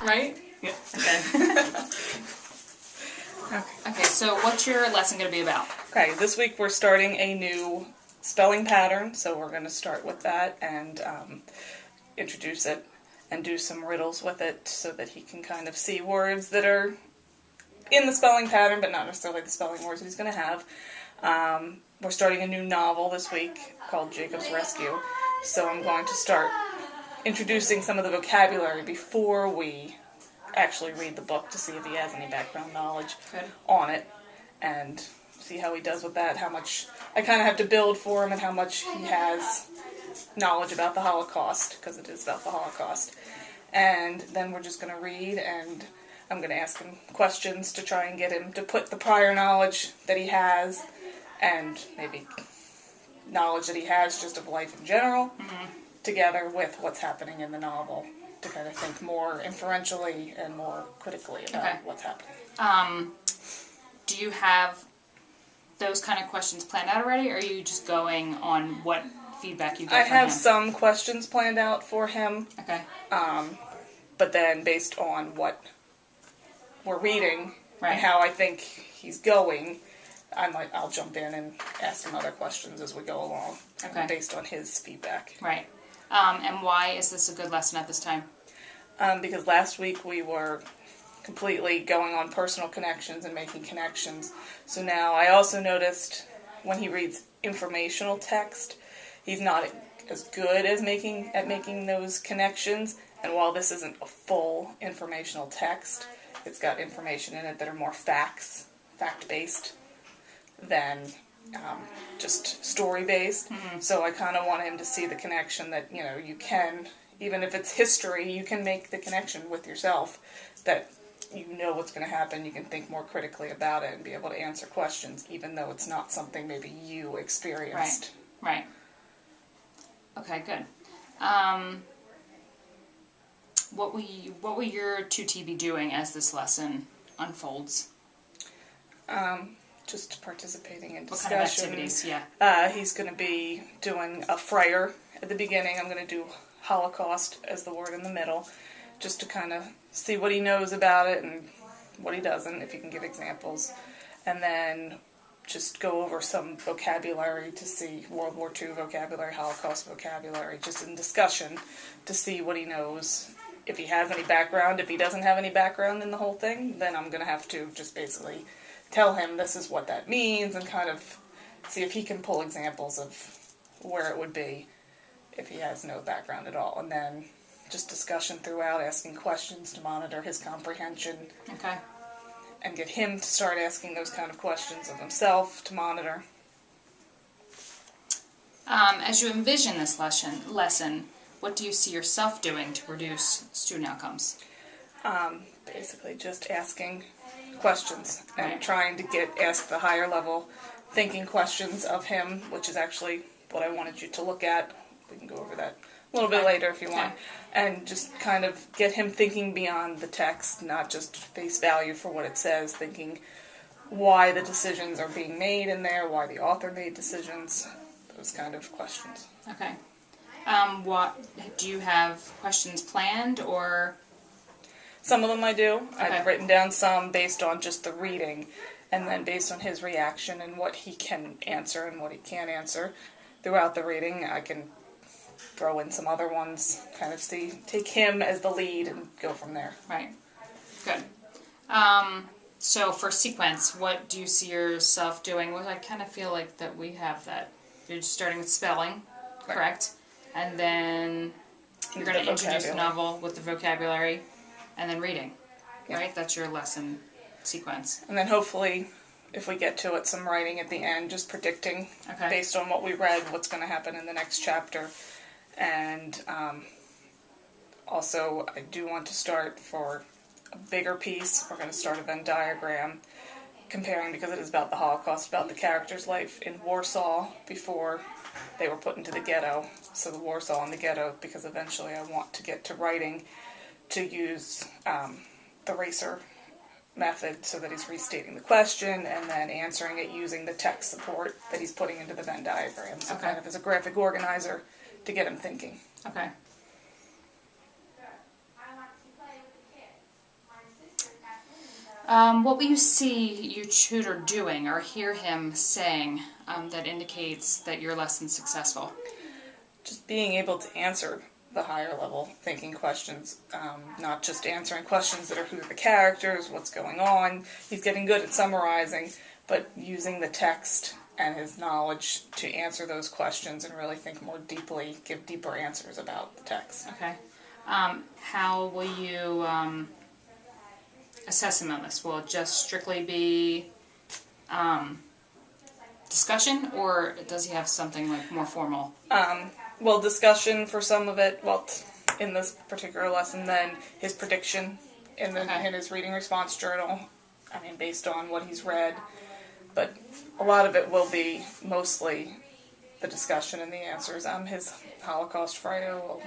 Right? Yeah. Okay. Okay, so what's your lesson going to be about? Okay, this week we're starting a new spelling pattern, so we're going to start with that and introduce it and do some riddles with it so that he can kind of see words that are in the spelling pattern, but not necessarily the spelling words that he's going to have. We're starting a new novel this week called Jacob's Rescue, so I'm going to start introducing some of the vocabulary before we actually read the book to see if he has any background knowledge on it and see how he does with that, how much I kind of have to build for him and how much he has knowledge about the Holocaust, because it is about the Holocaust. And then we're just going to read, and I'm going to ask him questions to try and get him to put the prior knowledge that he has and maybe knowledge that he has just of life in general together with what's happening in the novel, to kind of think more inferentially and more critically about what's happening. Do you have those kind of questions planned out already, or are you just going on what feedback you get from him? I have some questions planned out for him. Okay. But then based on what we're reading Right. and how I think he's going, I'll jump in and ask him other questions as we go along, based on his feedback. Right. And why is this a good lesson at this time? Because last week we were completely going on personal connections and making connections. So now I also noticed when he reads informational text, he's not as good as making those connections. And while this isn't a full informational text, it's got information in it that are more fact-based than just story-based. So I kind of want him to see the connection that, you can, even if it's history, you can make the connection with yourself, that you know what's going to happen, you can think more critically about it and be able to answer questions, even though it's not something maybe you experienced. Right. Okay, good. What will your 2T be doing as this lesson unfolds? Just participating in What discussion. kind of activities? Yeah. He's going to be doing a frayer at the beginning. I'm going to do Holocaust as the word in the middle, just to kind of see what he knows about it and what he doesn't, if he can give examples. And then just go over some vocabulary to see World War II vocabulary, Holocaust vocabulary, just in discussion to see what he knows. If he has any background, if he doesn't have any background in the whole thing, then I'm going to have to just basically tell him this is what that means and kind of see if he can pull examples of where it would be if he has no background at all. And then just discussion throughout, asking questions to monitor his comprehension. Okay. And get him to start asking those kind of questions of himself to monitor. As you envision this lesson, what do you see yourself doing to reduce student outcomes? Basically just asking questions and trying to ask the higher level thinking questions of him, which is actually what I wanted you to look at. We can go over that a little bit later if you want. And just kind of get him thinking beyond the text, not just face value for what it says, thinking why the decisions are being made in there, why the author made decisions, those kind of questions. Okay. What do you have questions planned, or? Some of them I do. Okay. I've written down some based on just the reading, and then based on his reaction and what he can answer and what he can't answer throughout the reading, I can throw in some other ones, kind of take him as the lead and go from there. Right. Good. So for sequence, what do you see yourself doing? Well, I kind of feel like that we have that. You're just starting with spelling, correct? And then you're going to introduce the novel with the vocabulary, and then reading, right? That's your lesson sequence. And then hopefully, if we get to it, some writing at the end, just predicting, based on what we read, what's going to happen in the next chapter. And also, I do want to start for a bigger piece. We're going to start a Venn diagram comparing, because it is about the Holocaust, about the character's life in Warsaw before they were put into the ghetto. So the Warsaw and the ghetto, because eventually I want to get to writing to use the racer method so that he's restating the question and then answering it using the text support that he's putting into the Venn diagram. So kind of as a graphic organizer to get him thinking. Okay. What will you see your tutor doing or hear him saying that indicates that your lesson's successful? Just being able to answer the higher level thinking questions, not just answering questions that are who are the characters, what's going on. He's getting good at summarizing, but using the text and his knowledge to answer those questions and really think more deeply, give deeper answers about the text. Okay. How will you assess him on this? Will it just strictly be discussion, or does he have something like more formal? Well, discussion for some of it, well, in this particular lesson, then his prediction in his reading response journal, I mean, based on what he's read. But a lot of it will be mostly the discussion and the answers. His Holocaust Friday will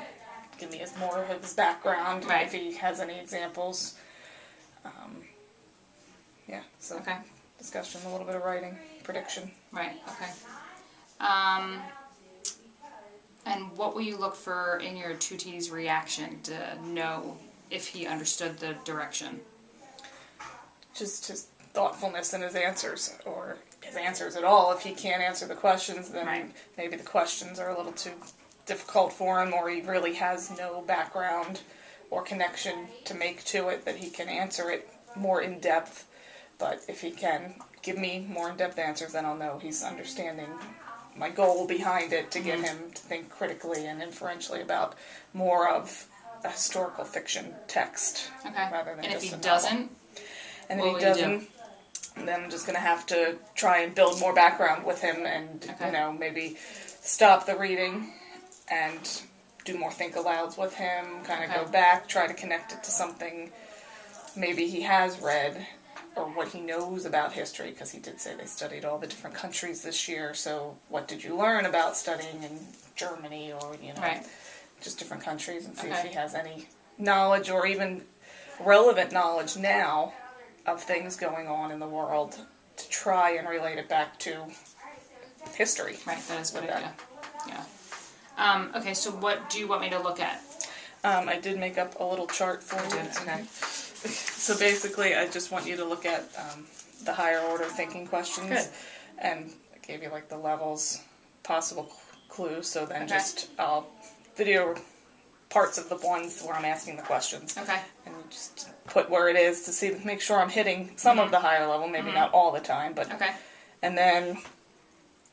give me more of his background, right, if he has any examples. Yeah, so okay. Discussion, a little bit of writing, prediction. Right, okay. And what will you look for in your tutee's reaction to know if he understood the direction? Just his thoughtfulness in his answers, or his answers at all. If he can't answer the questions, then right, maybe the questions are a little too difficult for him, or he really has no background or connection to make to it that he can answer it more in depth. But if he can give me more in-depth answers, then I'll know he's understanding my goal behind it, to get him to think critically and inferentially about more of a historical fiction text, okay, rather than and just if he a doesn't, novel. And what if will he doesn't, then I'm just going to have to try and build more background with him, and okay, maybe stop the reading and do more think alouds with him, kind of okay, go back, try to connect it to something maybe he has read, or what he knows about history, because he did say they studied all the different countries this year. So what did you learn about studying in Germany, or right, just different countries, and see okay, if he has any knowledge, or even relevant knowledge now of things going on in the world, to try and relate it back to history. right, that is a good idea. Yeah. Okay, so what do you want me to look at? I did make up a little chart for you. Okay. So basically, I just want you to look at the higher order thinking questions. Good. And I gave you like the levels, possible clues. So then Okay. just I'll video parts of the ones where I'm asking the questions. Okay. And just put where it is to make sure I'm hitting some of the higher level, maybe not all the time, but Okay. and then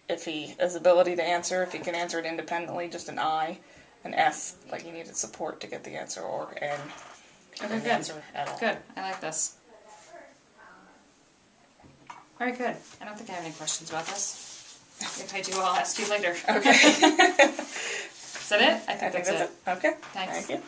if he has ability to answer, if he can answer it independently, just an I, an S, like you needed support to get the answer, or N. Okay, good. Answer at all. Good. I like this. Very good. I don't think I have any questions about this. If I do, I'll ask you later. Okay. Is that it? I think that's it. Okay. Thanks. Thank you.